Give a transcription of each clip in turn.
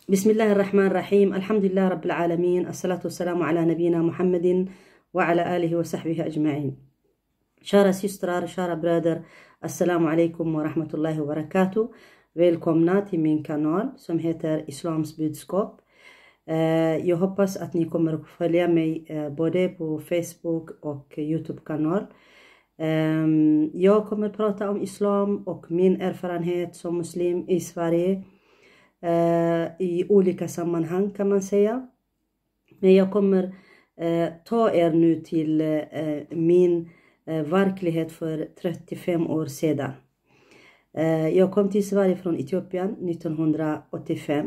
بسم الله الرحمن الرحيم. الحمد لله رب العالمين. الصلاة والسلام على نبينا محمد وعلى آله وصحبه أجمعين. Kära systrar, kära bröder, assalamu alaikum wa rahmatullahi wa barakatuh. Välkomna till min kanal som heter Islams budskap. Jag hoppas att ni kommer att följa mig både på Facebook och YouTube-kanal. Jag kommer att prata om islam och min erfarenhet som muslim i Sverige. I olika sammanhang kan man säga. Men jag kommer ta er nu till min verklighet för 35 år sedan. Jag kom till Sverige från Etiopien 1985.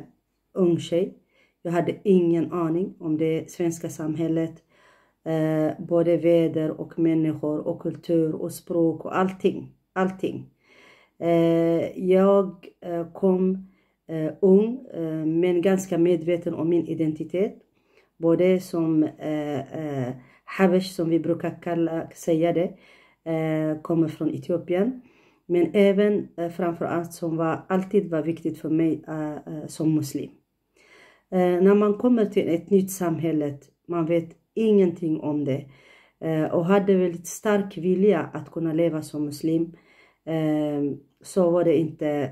Ung tjej. Jag hade ingen aning om det svenska samhället. Både väder och människor och kultur och språk och allting. Jag kom ung men ganska medveten om min identitet. Både som Habesh som vi brukar säga det. Kommer från Etiopien. Men även framförallt som alltid var viktigt för mig som muslim. När man kommer till ett nytt samhälle. Man vet ingenting om det. Och hade väldigt stark vilja att kunna leva som muslim. Så var det inte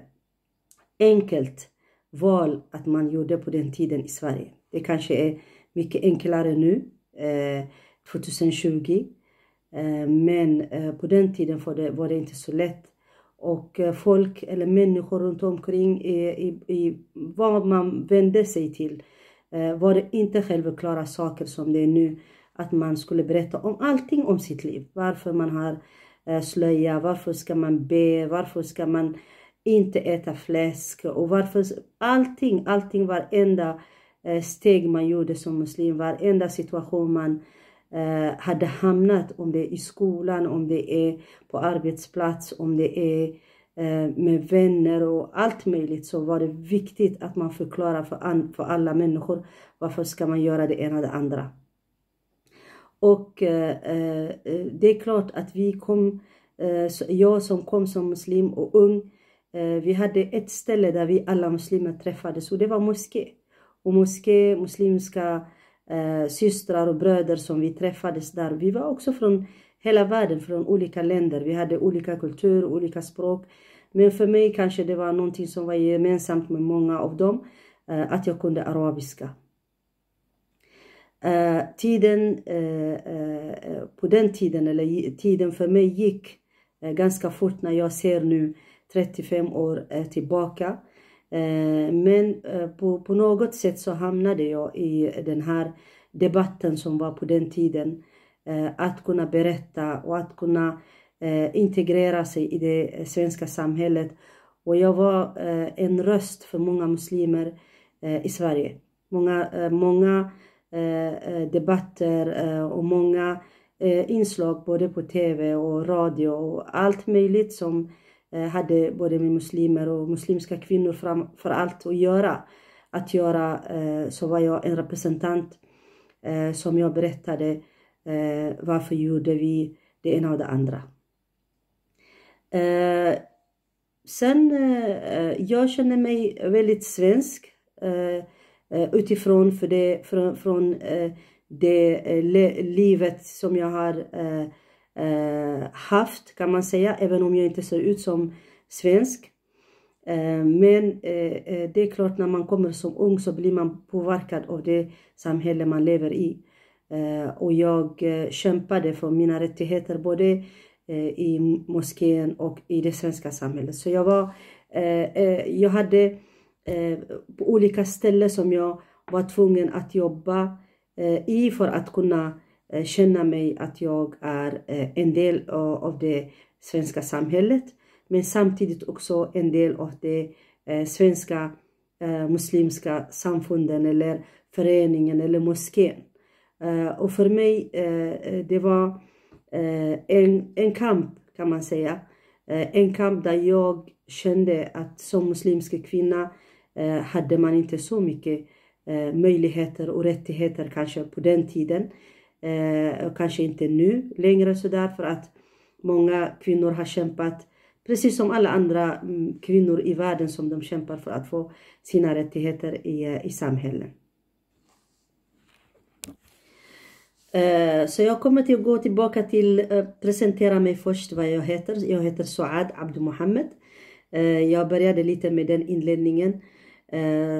enkelt val att man gjorde på den tiden i Sverige. Det kanske är mycket enklare nu. 2020. Men på den tiden var det inte så lätt. Och folk eller människor runt omkring i vad man vände sig till. Var det inte självklara saker som det är nu. Att man skulle berätta om allting om sitt liv. Varför man har slöja. Varför ska man be. Varför ska man inte äta fläsk. Och varför allting varenda steg man gjorde som muslim. Varenda situation man hade hamnat. Om det är i skolan. Om det är på arbetsplats. Om det är med vänner och allt möjligt. Så var det viktigt att man förklarar för alla människor. Varför ska man göra det ena och det andra. Och det är klart att jag som kom som muslim och ung. Vi hade ett ställe där vi alla muslimer träffades. Och det var moské. Och moské, muslimska systrar och bröder som vi träffades där. Vi var också från hela världen, från olika länder. Vi hade olika kultur, olika språk. Men för mig kanske det var någonting som var gemensamt med många av dem. Att jag kunde arabiska. På den tiden, eller tiden för mig gick ganska fort när jag ser nu 35 år tillbaka. Men på något sätt så hamnade jag i den här debatten som var på den tiden. Att kunna berätta och att kunna integrera sig i det svenska samhället. Och jag var en röst för många muslimer i Sverige. Många debatter och många inslag både på tv och radio och allt möjligt som hade både med muslimer och muslimska kvinnor för allt att göra. Så var jag en representant som jag berättade varför gjorde vi det ena och det andra. Sen jag känner mig väldigt svensk utifrån från det livet som jag har haft kan man säga. Även om jag inte ser ut som svensk. Men det är klart när man kommer som ung så blir man påverkad av det samhälle man lever i. Och jag kämpade för mina rättigheter både i moskén och i det svenska samhället. Så jag hade på olika ställen som jag var tvungen att jobba i för att kunna känna mig att jag är en del av det svenska samhället. Men samtidigt också en del av det svenska muslimska samfunden eller föreningen eller moskén. Och för mig det var en kamp kan man säga. En kamp där jag kände att som muslimska kvinna hade man inte så mycket möjligheter och rättigheter kanske på den tiden. Kanske inte nu längre så därför att många kvinnor har kämpat Precis som alla andra kvinnor i världen som de kämpar för att få sina rättigheter i samhället. Så jag kommer till att gå tillbaka till presentera mig först vad jag heter. Jag heter Suad Abdu Mohammed. Jag började lite med den inledningen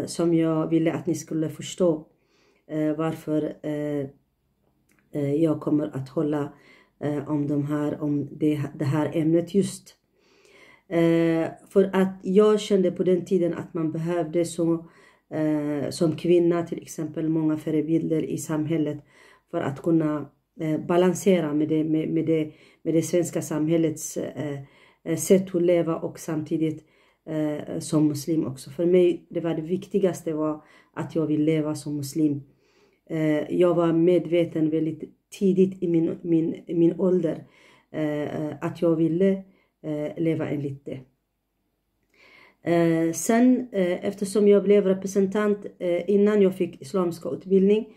som jag ville att ni skulle förstå varför jag kommer att hålla om det här ämnet just. För att jag kände på den tiden att man behövde som kvinna till exempel många förebilder i samhället för att kunna balansera med det svenska samhällets sätt att leva och samtidigt som muslim också. För mig det viktigaste var att jag vill leva som muslim. Jag var medveten väldigt tidigt i min ålder att jag ville leva enligt det. Sen eftersom jag blev representant innan jag fick islamiska utbildning,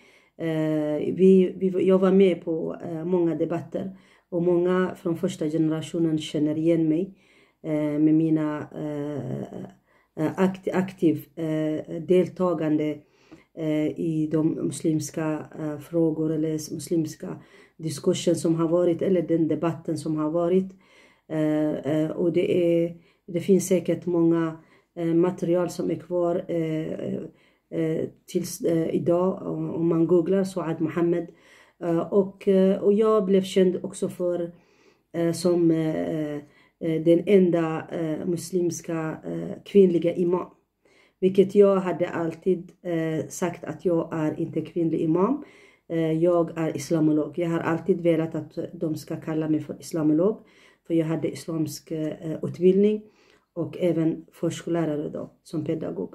jag var med på många debatter och många från första generationen känner igen mig med mina aktiv deltagande i de muslimska frågor eller muslimska diskussioner som har varit eller den debatten som har varit. Och det finns säkert många material som är kvar tills idag om man googlar Suad Mohammed. Och jag blev känd också för som den enda muslimska kvinnliga imam. Vilket jag hade alltid sagt att jag är inte kvinnlig imam. Jag är islamolog. Jag har alltid velat att de ska kalla mig för islamolog. För jag hade islamsk utbildning och även förskollärare då som pedagog.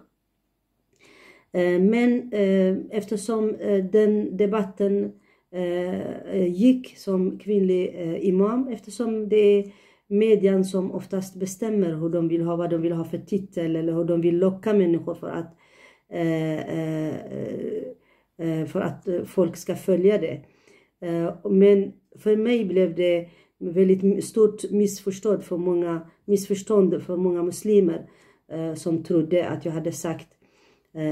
Men eftersom den debatten gick som kvinnlig imam, eftersom det är median som oftast bestämmer hur de vill ha, vad de vill ha för titel eller hur de vill locka människor för att folk ska följa det. Men för mig blev det väldigt stort missförstånd för många muslimer som trodde att jag hade sagt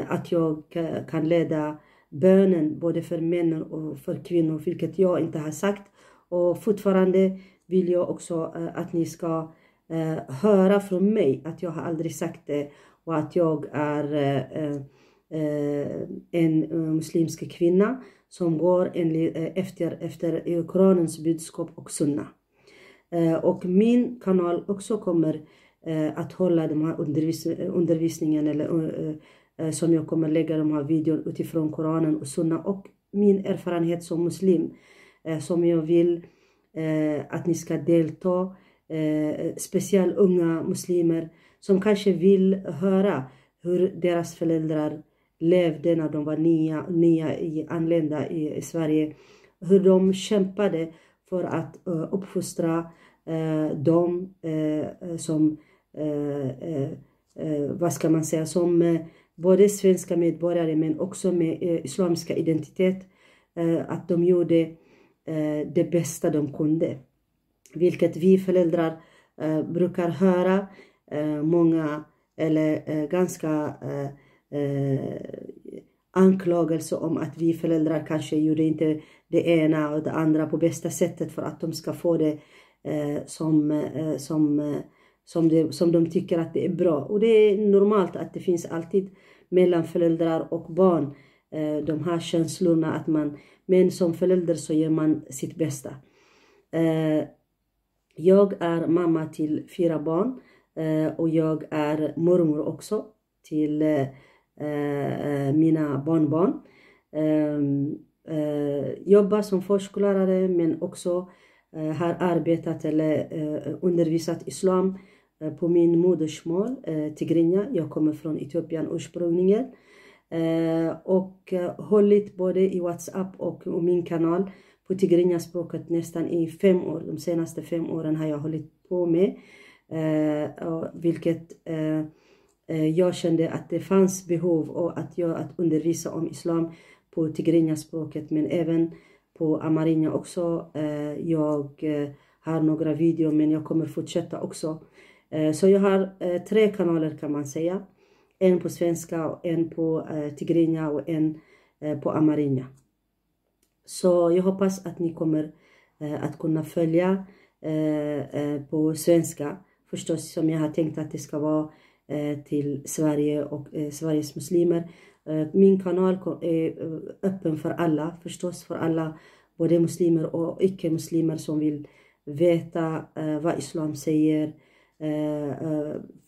att jag kan leda bönen både för män och för kvinnor, vilket jag inte har sagt. Och fortfarande vill jag också att ni ska höra från mig att jag har aldrig sagt det och att jag är en muslimsk kvinna som går efter Koranens budskap och sunna. Och min kanal också kommer att hålla de här undervisningen eller som jag kommer lägga de här videor utifrån Koranen och sunna och min erfarenhet som muslim som jag vill att ni ska delta, speciellt unga muslimer som kanske vill höra hur deras föräldrar levde när de var anlända i Sverige, hur de kämpade för att uppfostra dem som vad ska man säga, som både svenska medborgare men också med islamiska identitet, att de gjorde det bästa de kunde. Vilket vi föräldrar brukar höra många eller ganska anklagelser om att vi föräldrar kanske gjorde inte det ena och det andra på bästa sättet för att de ska få det som de tycker att det är bra. Och det är normalt att det finns alltid mellan föräldrar och barn de här känslorna att men som förälder så gör man sitt bästa. Jag är mamma till 4 barn och jag är mormor också till mina barnbarn. Jobbar som förskollärare men också har arbetat eller undervisat islam på min modersmål, tigrinja. Jag kommer från Etiopien ursprungligen. Och hållit både i WhatsApp och min kanal på tigrinja-språket nästan i 5 år. De senaste 5 åren har jag hållit på med. Vilket jag kände att det fanns behov av att undervisa om islam på tigrinja-språket men även på amarinja också. Jag har några videor men jag kommer fortsätta också Så jag har 3 kanaler kan man säga. En på svenska, och en på tigrinja och en på amarinja. Så jag hoppas att ni kommer att kunna följa på svenska. Förstås som jag har tänkt att det ska vara till Sverige och Sveriges muslimer. Min kanal är öppen för alla, förstås för alla, både muslimer och icke-muslimer som vill veta vad islam säger.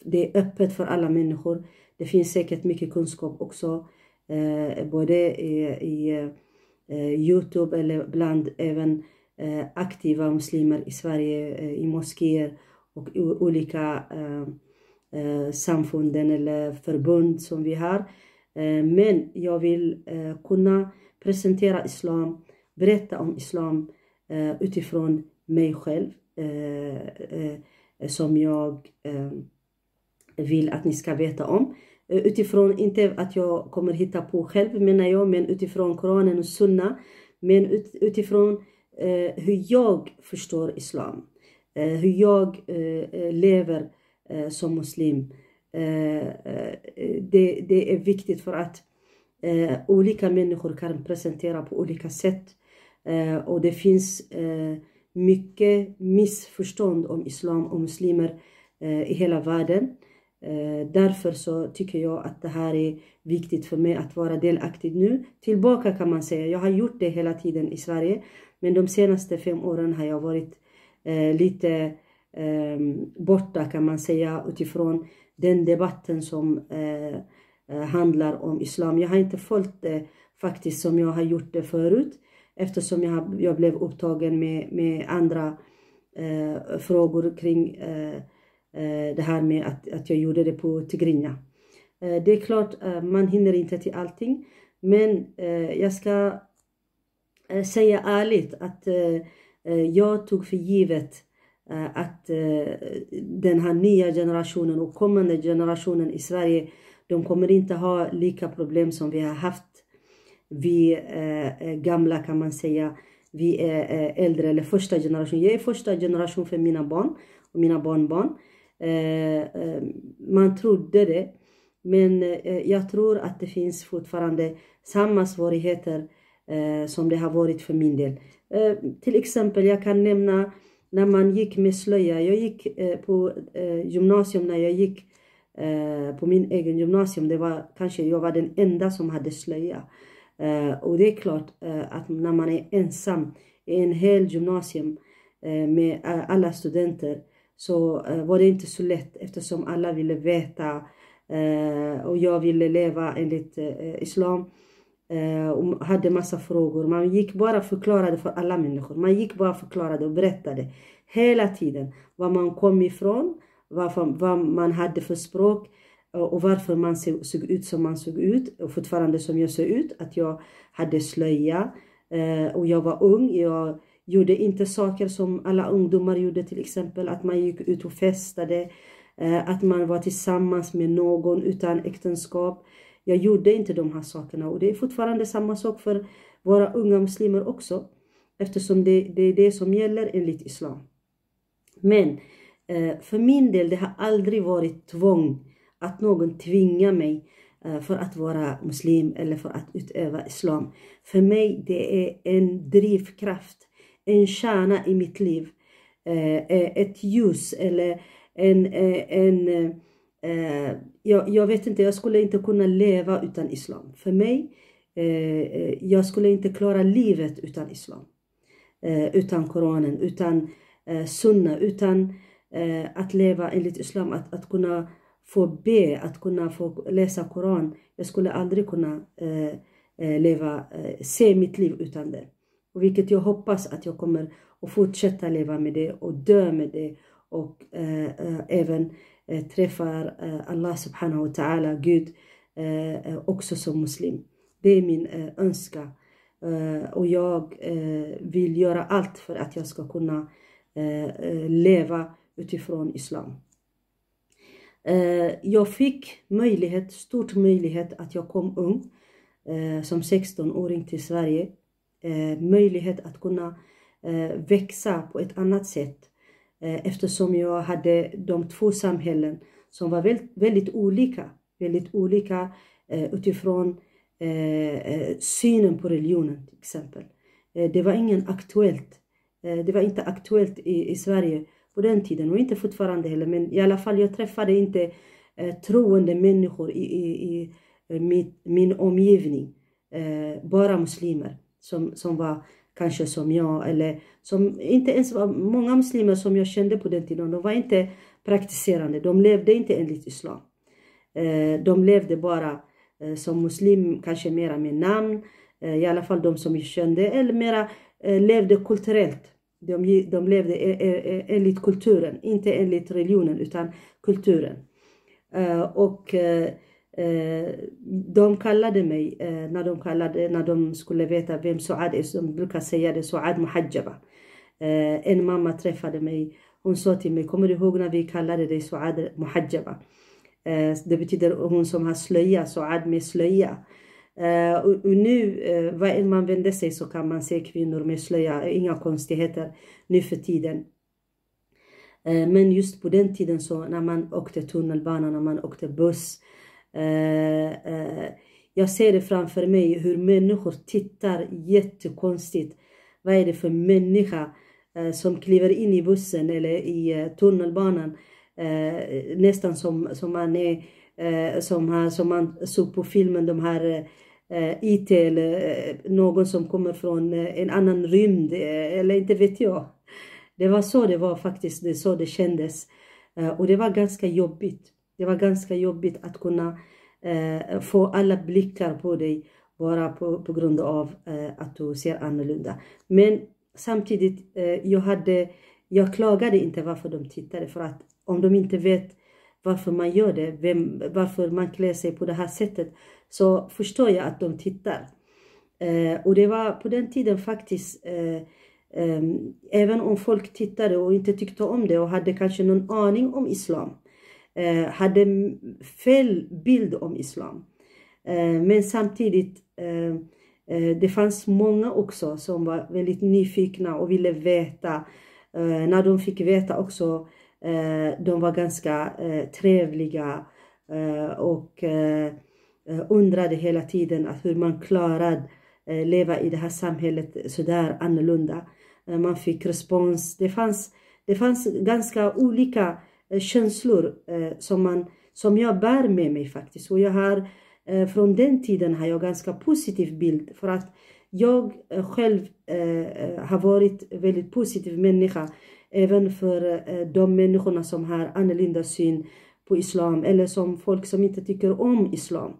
Det är öppet för alla människor. Det finns säkert mycket kunskap också, både i YouTube eller bland även aktiva muslimer i Sverige, i moskéer och olika samfunden eller förbund som vi har. Men jag vill kunna presentera islam, berätta om islam utifrån mig själv, som jag vill att ni ska veta om. Utifrån, inte att jag kommer hitta på själv menar jag, men utifrån Koranen och Sunna, men utifrån hur jag förstår islam, hur jag lever som muslim. Det är viktigt för att olika människor kan presentera på olika sätt, och det finns mycket missförstånd om islam och muslimer i hela världen. Därför så tycker jag att det här är viktigt för mig att vara delaktig nu. Tillbaka kan man säga. Jag har gjort det hela tiden i Sverige. Men de senaste 5 åren har jag varit lite borta kan man säga, utifrån den debatten som handlar om islam. Jag har inte följt det faktiskt som jag har gjort det förut. Eftersom jag blev upptagen med andra frågor kring det här med att jag gjorde det på tigrinja. Det är klart, man hinner inte till allting. Men jag ska säga ärligt att jag tog för givet att den här nya generationen och kommande generationen i Sverige, de kommer inte ha lika problem som vi har haft. Vi gamla kan man säga. Vi är äldre eller första generation. Jag är första generation för mina barn och mina barnbarn. Man trodde det, men jag tror att det finns fortfarande samma svårigheter som det har varit för min del. Till exempel jag kan nämna när man gick med slöja. Jag gick på gymnasium, när jag gick på min egen gymnasium, det var kanske jag var den enda som hade slöja. Och det är klart att när man är ensam i en hel gymnasium med alla studenter, så var det inte så lätt, eftersom alla ville veta och jag ville leva enligt islam och hade massa frågor. Man gick bara förklarade för alla människor. Man gick bara förklarade och berättade hela tiden var man kom ifrån, vad man hade för språk och varför man såg ut som man såg ut och fortfarande som jag såg ut. Att jag hade slöja och jag var ung. Jag gjorde inte saker som alla ungdomar gjorde, till exempel att man gick ut och festade, att man var tillsammans med någon utan äktenskap. Jag gjorde inte de här sakerna, och det är fortfarande samma sak för våra unga muslimer också, eftersom det är det som gäller enligt islam. Men för min del, det har aldrig varit tvång att någon tvingar mig för att vara muslim eller för att utöva islam. För mig det är en drivkraft, en kärna i mitt liv, ett ljus eller jag vet inte, jag skulle inte kunna leva utan islam. För mig, jag skulle inte klara livet utan islam, utan Koranen, utan sunna, utan att leva enligt islam, att kunna få be, att kunna få läsa Koran. Jag skulle aldrig kunna se mitt liv utan det. Och vilket jag hoppas att jag kommer att fortsätta leva med det och dö med det. Och även träffar Allah subhanahu wa ta'ala, Gud, också som muslim. Det är min önskan. Och jag vill göra allt för att jag ska kunna leva utifrån islam. Jag fick stor möjlighet att jag kom ung som 16-åring till Sverige. Möjlighet att kunna växa på ett annat sätt. eftersom jag hade de två samhällen som var väldigt olika utifrån synen på religionen till exempel. Det var inte aktuellt i Sverige på den tiden och inte fortfarande heller, men i alla fall jag träffade inte troende människor i min omgivning, bara muslimer som var kanske som jag, eller som inte ens var många muslimer som jag kände på den tiden. De var inte praktiserande, de levde inte enligt islam. De levde bara som muslim, kanske mera med namn, i alla fall de som jag kände, eller mera levde kulturellt. De levde enligt kulturen, inte enligt religionen utan kulturen. Och de kallade mig, när de skulle veta vem Suad är, som brukar säga det, Suad Muhajjaba. En mamma träffade mig, hon sa till mig, kommer du ihåg när vi kallade dig Suad Muhajjaba? Det betyder hon som har slöja, Suad med slöja. Och nu, vad man vänder sig så kan man se kvinnor med slöja, inga konstigheter nu för tiden. Men just på den tiden så när man åkte tunnelbana, när man åkte buss, jag ser det framför mig hur människor tittar jättekonstigt. Vad är det för människa som kliver in i bussen eller i tunnelbanan, nästan som man är, som man såg på filmen, de här IT eller någon som kommer från en annan rymd, eller inte vet jag. Det var så det var faktiskt, det är så det kändes. Och det var ganska jobbigt. Det var ganska jobbigt att kunna få alla blickar på dig bara på grund av att du ser annorlunda. Men samtidigt, jag klagade inte varför de tittade. För att om de inte vet varför man gör det, varför man klär sig på det här sättet, så förstår jag att de tittar. Och det var på den tiden faktiskt, även om folk tittade och inte tyckte om det och hade kanske någon aning om islam, hade fel bild om islam. Men samtidigt, det fanns många också som var väldigt nyfikna och ville veta. När de fick veta också, de var ganska trevliga och undrade hela tiden att hur man klarade leva i det här samhället så där annorlunda. Man fick respons. Det fanns ganska olika känslor som jag bär med mig faktiskt. Och jag har från den tiden har jag ganska positiv bild, för att jag själv har varit väldigt positiv människa även för de människorna som har annorlunda syn på islam, eller som folk som inte tycker om islam.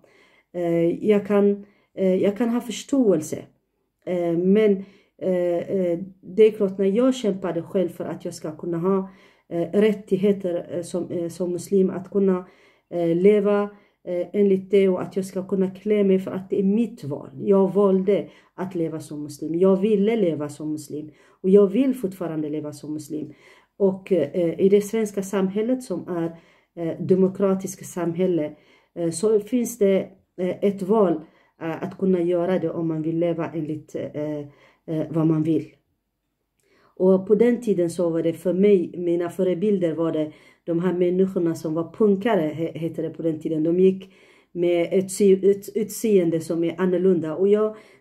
Jag kan ha förståelse, men det är klart, när jag kämpade själv för att jag ska kunna ha rättigheter som muslim, att kunna leva enligt det, och att jag ska kunna klä mig, för att det är mitt val. Jag valde att leva som muslim. Jag ville leva som muslim. Och jag vill fortfarande leva som muslim. Och i det svenska samhället som är demokratiska samhälle, så finns det ett val att kunna göra det om man vill leva enligt vad man vill. Och på den tiden så var det för mig, mina förebilder var det de här människorna som var punkare, heter det på den tiden. De gick med ett utseende som är annorlunda. Och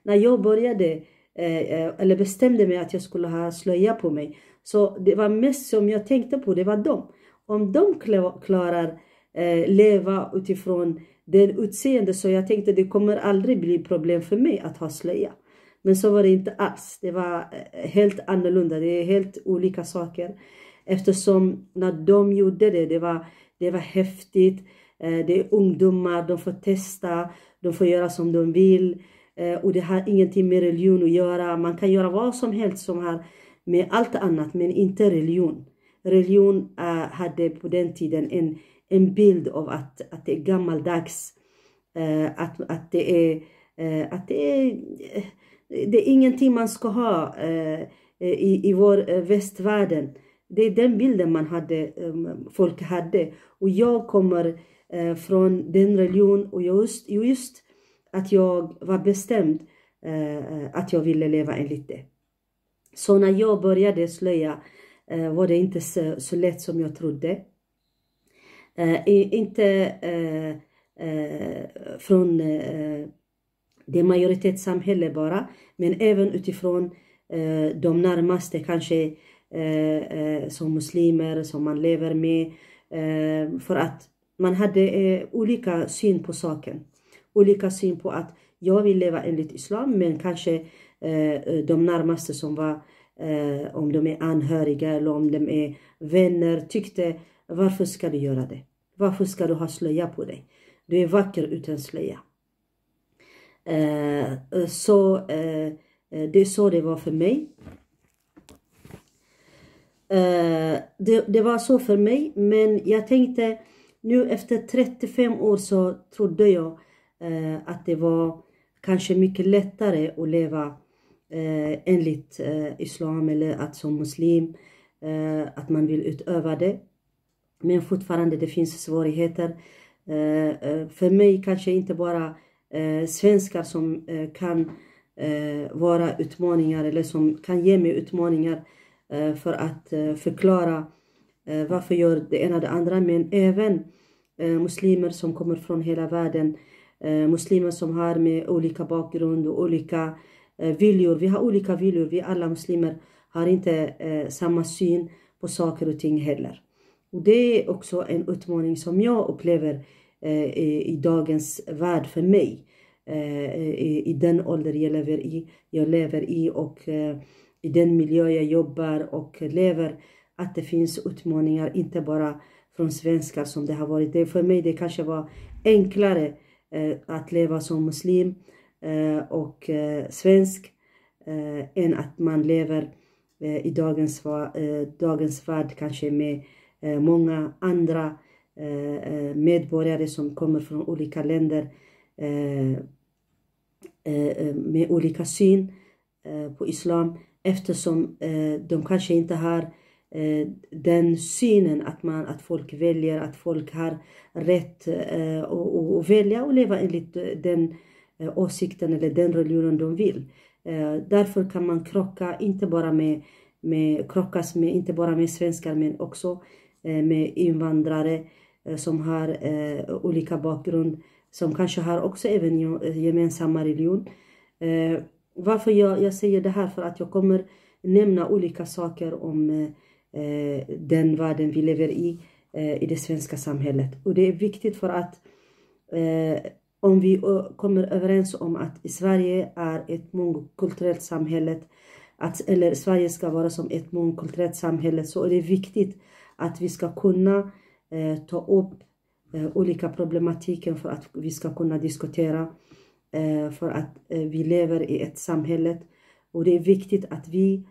när jag började, eller bestämde mig att jag skulle ha slöja på mig, så det var mest som jag tänkte på, det var dem. Om de klarar leva utifrån den utseende, så jag tänkte det kommer aldrig bli problem för mig att ha slöja. Men så var det inte alls. Det var helt annorlunda. Det är helt olika saker. Eftersom när de gjorde det var häftigt. Det är ungdomar, de får testa. De får göra som de vill. Och det har ingenting med religion att göra. Man kan göra vad som helst som har med allt annat, men inte religion. Religion hade på den tiden en bild av att det är gammaldags. Att det är ingenting man ska ha i vår västvärlden. Det är den bilden folk hade. Och jag kommer från den religion, och just att jag var bestämd att jag ville leva enligt det. Så när jag började slöja, var det inte så lätt som jag trodde. Inte från det majoritetssamhälle bara, men även utifrån de närmaste, kanske som muslimer som man lever med, för att man hade olika syn på saken, olika syn på att jag vill leva enligt islam, men kanske de närmaste som var, om de är anhöriga eller om de är vänner, tyckte, varför ska du göra det? Varför ska du ha slöja på dig? Du är vacker utan slöja. Så det är så det var för mig. Det var så för mig, men jag tänkte nu efter 35 år så trodde jag att det var kanske mycket lättare att leva enligt islam, eller att som muslim att man vill utöva det. Men fortfarande det finns svårigheter. För mig kanske inte bara svenskar som kan vara utmaningar, eller som kan ge mig utmaningar för att förklara varför gör det ena det andra, men även muslimer som kommer från hela världen, muslimer som har med olika bakgrund och olika viljor. Vi har olika viljor, vi alla muslimer har inte samma syn på saker och ting heller. Och det är också en utmaning som jag upplever i dagens värld för mig. I den ålder jag lever i och i den miljö jag jobbar och lever, att det finns utmaningar, inte bara från svenskar som det har varit. Det för mig det kanske var enklare att leva som muslim och svensk än att man lever i dagens värld kanske med många andra medborgare som kommer från olika länder med olika syn på islam, eftersom de kanske inte har den synen att folk väljer, att folk har rätt att välja och leva enligt den åsikten eller den religionen de vill. Därför kan man krocka inte bara med svenskar, men också med invandrare som har olika bakgrund, som kanske har också även gemensamma religion. Varför jag säger det här, för att jag kommer nämna olika saker om den världen vi lever i det svenska samhället. Och det är viktigt, för att om vi kommer överens om att Sverige är ett mångkulturellt samhälle, eller Sverige ska vara som ett mångkulturellt samhälle, så är det viktigt att vi ska kunna ta upp olika problematiken, för att vi ska kunna diskutera, för att vi lever i ett samhälle, och det är viktigt att vi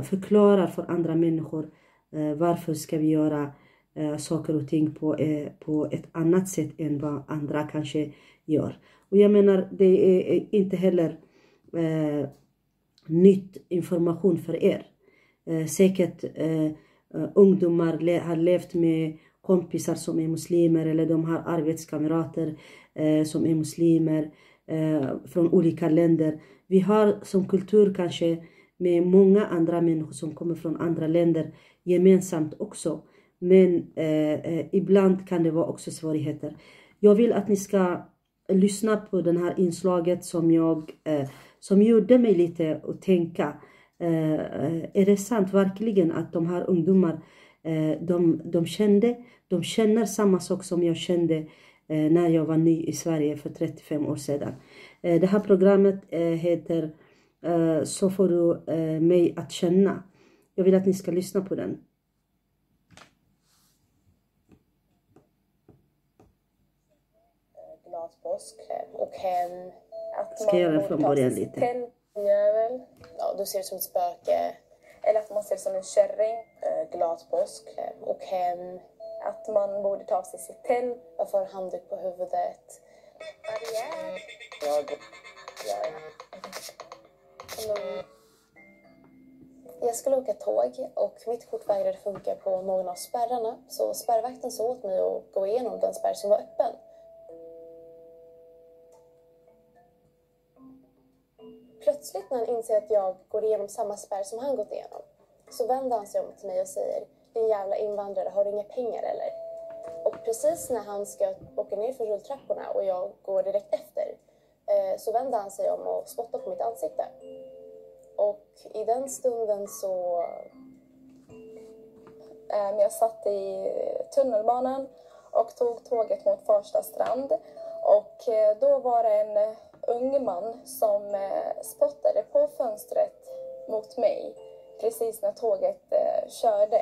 förklarar för andra människor varför ska vi göra saker och ting på ett annat sätt än vad andra kanske gör. Och jag menar, det är inte heller nytt information för er. Säkert ungdomar har levt med kompisar som är muslimer, eller de har arbetskamrater som är muslimer från olika länder. Vi har som kultur kanske med många andra människor som kommer från andra länder gemensamt också. Men ibland kan det vara också svårigheter. Jag vill att ni ska lyssna på den här inslaget som gjorde mig lite att tänka. Är det sant verkligen att de här ungdomar de känner samma sak som jag kände när jag var ny i Sverige för 35 år sedan. Det här programmet heter Så får du mig att känna. Jag vill att ni ska lyssna på den. Glad påsk. Och att ska jag göra från början lite. Ja, du ser det som ett spöke. Eller att man ser det som en kärring. Glad påsk. Och att man borde ta av sig sitt tält och få en handduk på huvudet. Jag skulle åka tåg och mitt kort vägrade funka på någon av spärrarna. Så spärrvakten sa åt mig att gå igenom den spärr som var öppen. Plötsligt när han inser att jag går igenom samma spärr som han gått igenom, så vänder han sig om till mig och säger: din jävla invandrare, har du inga pengar eller? Och precis när han ska åka ner för rulltrapporna och jag går direkt efter, så vänder han sig om och spottar på mitt ansikte. Och i den stunden så... jag satt i tunnelbanan och tog tåget mot Farsta strand. Och då var det en ung man som spottade på fönstret mot mig precis när tåget körde.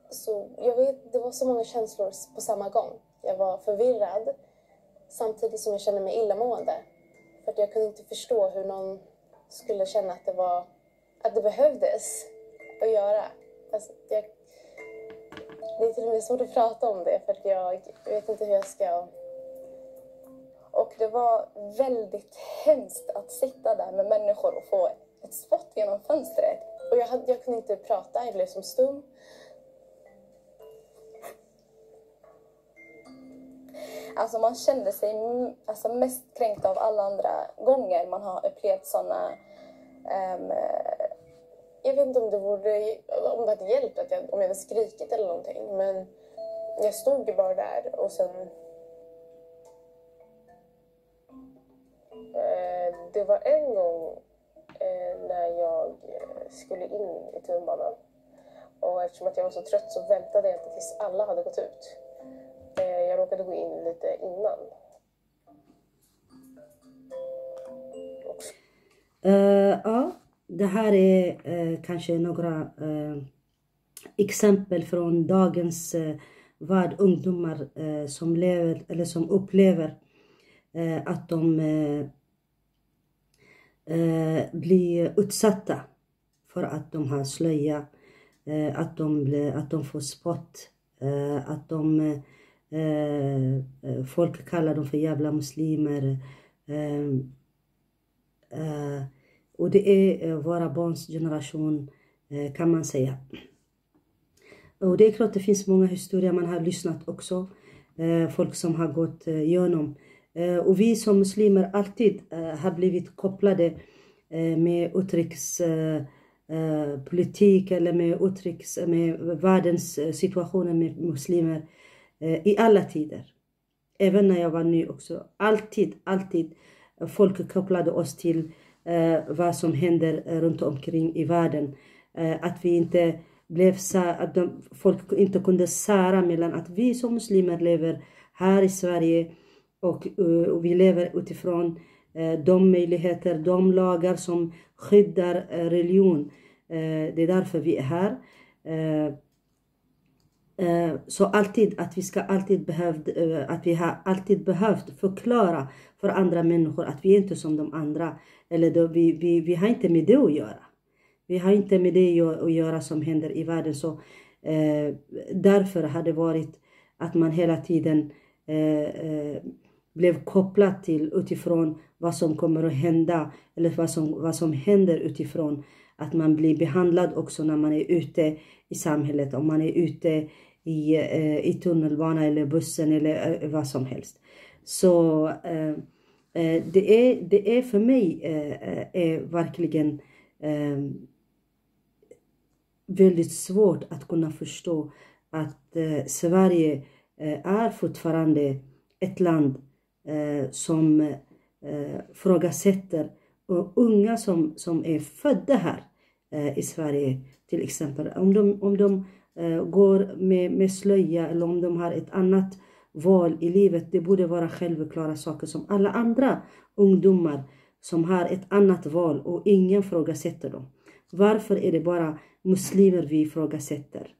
Så jag vet, det var så många känslor på samma gång. Jag var förvirrad samtidigt som jag kände mig illamående. För att jag kunde inte förstå hur någon skulle känna att det behövdes att göra. Alltså, det är till och med svårt att prata om det för att jag vet inte hur jag ska... Och det var väldigt hemskt att sitta där med människor och få ett spott genom fönstret. Och jag kunde inte prata, jag blev som stum. Alltså man kände sig mest kränkt av alla andra gånger man har upplevt sådana... jag vet inte om det hade hjälpt om jag hade skrikit eller någonting. Men jag stod ju bara där och sen... Det var en gång när jag skulle in i tunnelbanan. Och eftersom att jag var så trött så väntade jag tills alla hade gått ut. Jag råkade gå in lite innan. Ja, det här är kanske några exempel från dagens värld. Ungdomar som lever eller som upplever att de blir utsatta för att de har slöja, att de får spott, att folk kallar dem för jävla muslimer. Och det är våra barns generation, kan man säga. Och det är klart det finns många historier man har lyssnat också. Folk som har gått igenom. Och vi som muslimer alltid har blivit kopplade med utrikespolitik eller med världens situationer med muslimer i alla tider. Även när jag var ny också. Alltid folk kopplade oss till vad som händer runt omkring i världen. Att vi inte blev folk inte kunde sära mellan att vi som muslimer lever här i Sverige och vi lever utifrån de möjligheter, de lagar som skyddar religion. Det är därför vi är här. Så alltid att vi har alltid behövt förklara för andra människor att vi är inte som de andra. Eller då vi har inte med det att göra. Vi har inte med det att göra som händer i världen. Så därför har det varit att man hela tiden blev kopplad till utifrån vad som kommer att hända. Eller vad som händer utifrån att man blir behandlad också när man är ute i samhället. Om man är ute i tunnelbana eller bussen eller vad som helst. Så det är för mig är verkligen väldigt svårt att kunna förstå att Sverige är fortfarande ett land som frågasätter unga som är födda här i Sverige till exempel. Om de går med slöja eller om de har ett annat val i livet. Det borde vara självklara saker som alla andra ungdomar som har ett annat val och ingen frågasätter dem. Varför är det bara muslimer vi ifrågasätter?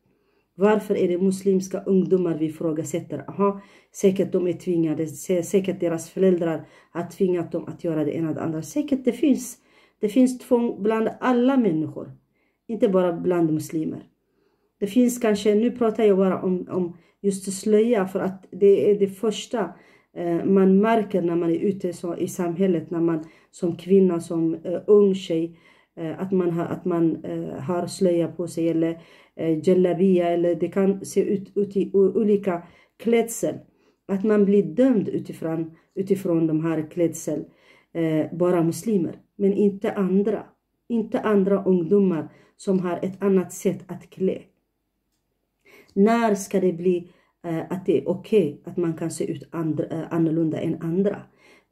Varför är det muslimska ungdomar vi ifrågasätter? Aha, säkert de är tvingade. Säkert deras föräldrar har tvingat dem att göra det ena och det andra. Säkert det finns tvång bland alla människor. Inte bara bland muslimer. Det finns kanske, nu pratar jag bara om just slöja. För att det är det första man märker när man är ute i samhället. När man som kvinna, som ung tjej. Att man har slöja på sig eller jalabiya, eller det kan se ut i olika klädsel. Att man blir dömd utifrån de här klädsel. Bara muslimer, men inte andra ungdomar som har ett annat sätt att klä? När ska det bli att det är okej att man kan se ut annorlunda än andra?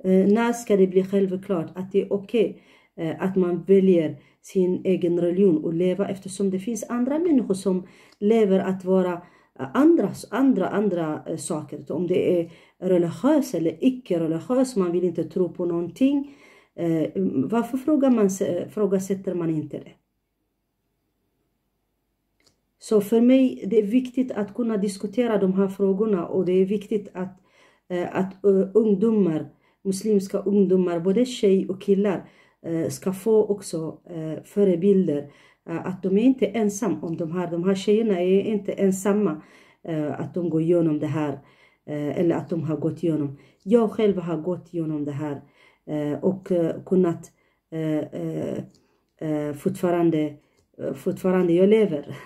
När ska det bli självklart att det är okej att man väljer sin egen religion och leva, eftersom det finns andra människor som lever att vara andra saker. Om det är religiös eller icke-religiös, man vill inte tro på någonting. Varför frågasätter man inte det? Så för mig det är viktigt att kunna diskutera de här frågorna, och det är viktigt att ungdomar, muslimska ungdomar, både tjej och killar, ska få också förebilder. Att de är inte ensamma om de här tjejerna är inte ensamma att de går igenom det här, eller att de har gått igenom. Jag själv har gått igenom det här och kunnat fortfarande jag lever.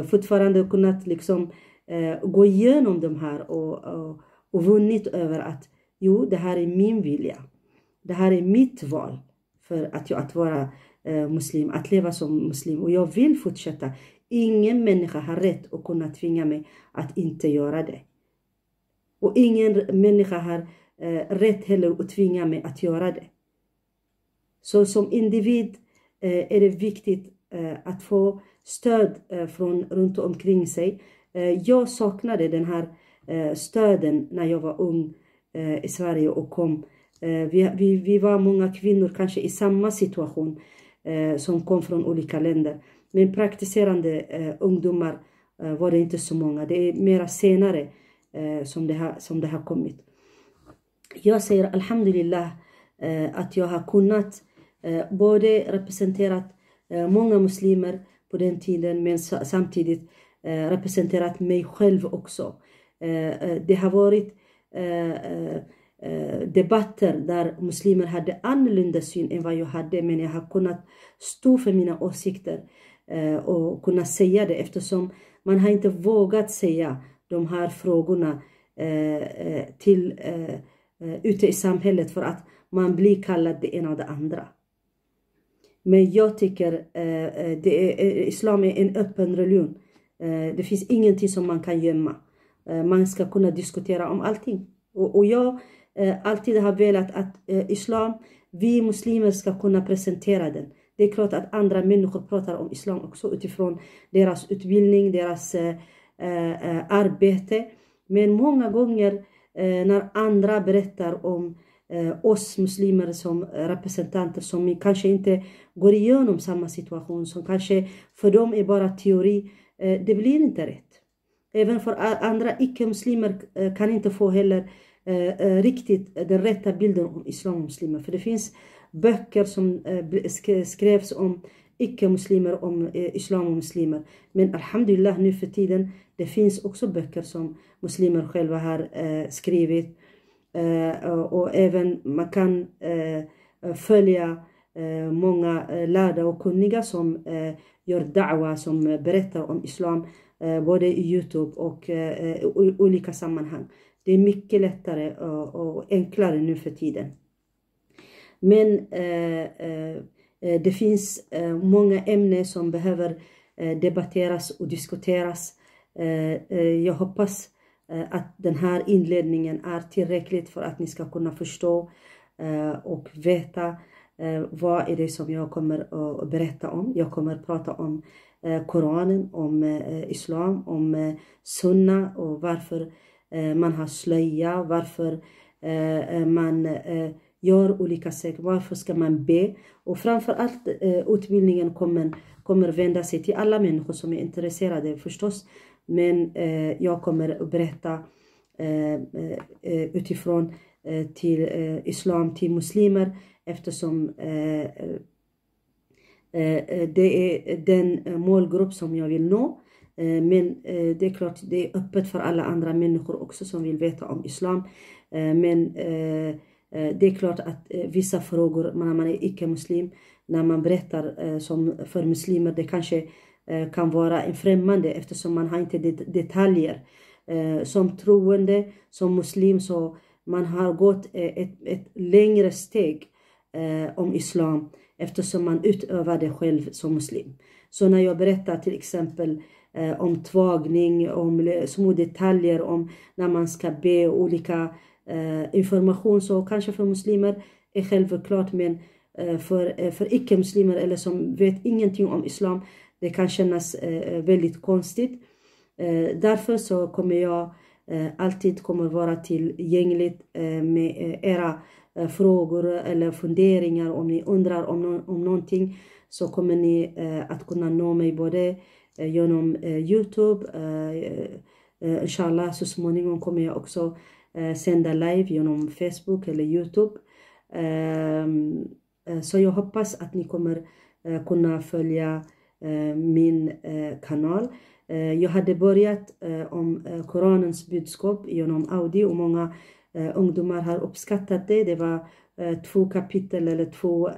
Fortfarande kunnat liksom gå igenom de här och vunnit över att jo, det här är min vilja. Det här är mitt val för att vara muslim, att leva som muslim. Och jag vill fortsätta. Ingen människa har rätt att kunna tvinga mig att inte göra det. Och ingen människa har rätt heller att tvinga mig att göra det. Så som individ är det viktigt att få stöd från runt omkring sig. Jag saknade den här stöden när jag var ung i Sverige och kom. Vi var många kvinnor kanske i samma situation som kom från olika länder. Men praktiserande ungdomar var det inte så många. Det är mera senare som det har kommit. Jag säger alhamdulillah att jag har kunnat både representerat många muslimer på den tiden, men samtidigt representerat mig själv också. Det har varit debatter där muslimer hade annorlunda syn än vad jag hade, men jag har kunnat stå för mina åsikter och kunna säga det, eftersom man har inte vågat säga de här frågorna ute i samhället för att man blir kallad det ena och det andra. Men jag tycker islam är en öppen religion. Det finns ingenting som man kan gömma. Man ska kunna diskutera om allting. Och jag alltid har velat att islam, vi muslimer ska kunna presentera den. Det är klart att andra människor pratar om islam också utifrån deras utbildning, deras arbete. Men många gånger när andra berättar om oss muslimer som representanter som kanske inte går igenom samma situation, som kanske för dem är bara teori, det blir inte rätt. Även för andra icke-muslimer kan inte få heller riktigt den rätta bilden om islam och muslimer. För det finns böcker som skrevs om icke-muslimer, om islam och muslimer. Men alhamdulillah nu för tiden, det finns också böcker som muslimer själva har skrivit. Och även man kan följa många lärda och kunniga som gör da'wa, som berättar om islam både i YouTube och i olika sammanhang. Det är mycket lättare och enklare nu för tiden. Men det finns många ämnen som behöver debatteras och diskuteras. Jag hoppas att den här inledningen är tillräckligt för att ni ska kunna förstå och veta vad är det som jag kommer att berätta om. Jag kommer att prata om Koranen, om islam, om sunna och varför man har slöja, varför man gör olika saker, varför ska man be. Och framförallt utbildningen kommer vända sig till alla människor som är intresserade förstås. Men jag kommer att berätta utifrån till islam, till muslimer, eftersom det är den målgrupp som jag vill nå. Men det är klart, det är öppet för alla andra människor också som vill veta om islam. Men det är klart att vissa frågor när man är icke-muslim, när man berättar som för muslimer, det kanske kan vara en främmande, eftersom man har inte detaljer. Som troende, som muslim, så man har gått ett längre steg om islam eftersom man utövar det själv som muslim. Så när jag berättar till exempel om tvagning, om små detaljer, om när man ska be olika information, så kanske för muslimer är självklart, men för icke-muslimer eller som vet ingenting om islam, det kan kännas väldigt konstigt. Därför så kommer jag alltid vara tillgängligt med era frågor eller funderingar. Om ni undrar om någonting, så kommer ni att kunna nå mig både genom YouTube. Inshallah, så småningom kommer jag också sända live genom Facebook eller YouTube. Så jag hoppas att ni kommer kunna följa min kanal. Jag hade börjat om Koranens budskap genom audio, och många ungdomar har uppskattat det. Det var 2 kapitel eller 2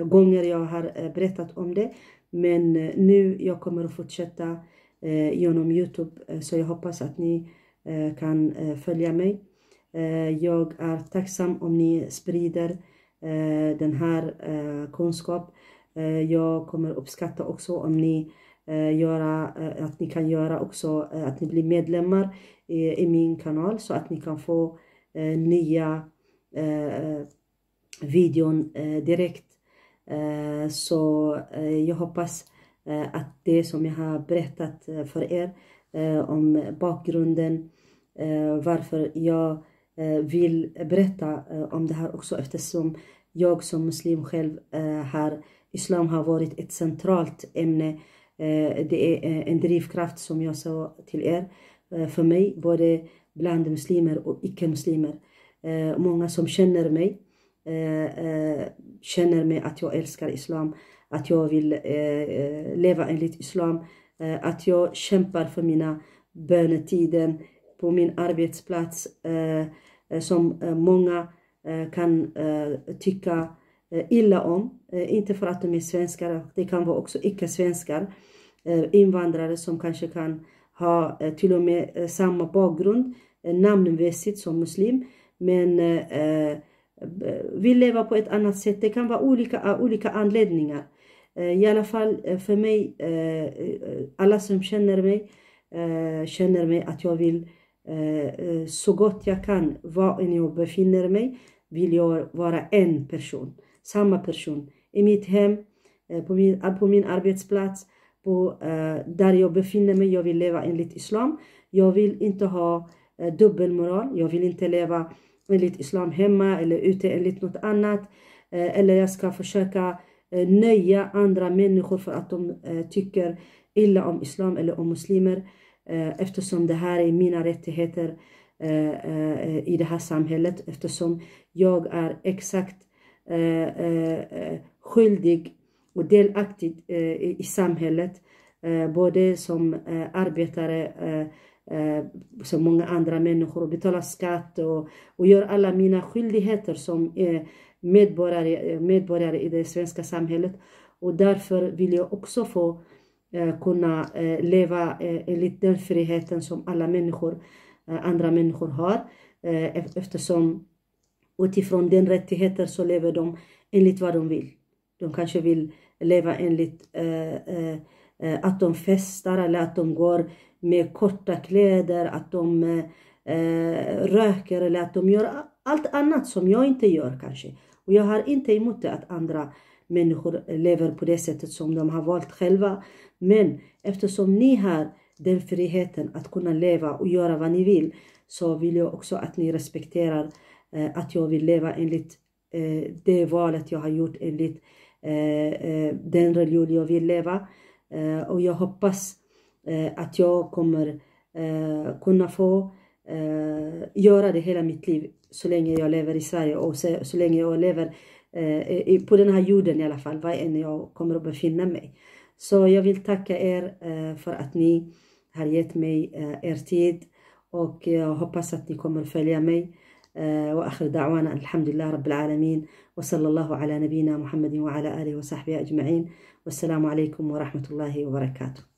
gånger jag har berättat om det. Men nu jag kommer att fortsätta genom YouTube, så jag hoppas att ni kan följa mig. Jag är tacksam om ni sprider den här kunskap. Jag kommer uppskatta också om ni att ni kan göra också att ni blir medlemmar i min kanal, så att ni kan få nya videon direkt. Så jag hoppas att det som jag har berättat för er om bakgrunden, varför jag vill berätta om det här också, eftersom jag som muslim själv islam har varit ett centralt ämne. Det är en drivkraft, som jag sa till er, för mig, både bland muslimer och icke-muslimer. Många som känner mig att jag älskar islam, att jag vill leva enligt islam, att jag kämpar för mina bönetiden på min arbetsplats, som många kan tycka illa om, inte för att de är svenskar, det kan vara också icke-svenskar, invandrare som kanske kan ha till och med samma bakgrund namnmässigt som muslim, men vill leva på ett annat sätt. Det kan vara olika anledningar. I alla fall för mig, alla som känner mig att jag vill så gott jag kan, var än jag befinner mig, vill jag vara en person, samma person i mitt hem, på min arbetsplats, där jag befinner mig. Jag vill leva enligt islam. Jag vill inte ha dubbelmoral. Jag vill inte leva enligt islam hemma eller ute enligt något annat, eller jag ska försöka nöja andra människor för att de tycker illa om islam eller om muslimer, eftersom det här är mina rättigheter i det här samhället, eftersom jag är exakt skyldig och delaktig i samhället, både som arbetare, som många andra människor, och betalar skatt och gör alla mina skyldigheter som medborgare i det svenska samhället. Och därför vill jag också få kunna leva enligt den friheten som alla andra människor har, eftersom utifrån den rättigheter så lever de enligt vad de vill. De kanske vill leva enligt att de festar, eller att de går med korta kläder, att de röker, eller att de gör allt annat som jag inte gör kanske. Och jag har inte emot det att andra människor lever på det sättet som de har valt själva. Men eftersom ni har den friheten att kunna leva och göra vad ni vill, så vill jag också att ni respekterar att jag vill leva enligt det valet jag har gjort, enligt den religion jag vill leva. Och jag hoppas att jag kommer kunna få göra det hela mitt liv, så länge jag lever i Sverige, och så länge jag lever på den här jorden i alla fall, var än jag kommer att befinna mig. Så jag vill tacka er för att ni har gett mig er tid, och jag hoppas att ni kommer följa mig. وآخر دعوانا الحمد لله رب العالمين وصلى الله على نبينا محمد وعلى آله وصحبه أجمعين والسلام عليكم ورحمة الله وبركاته.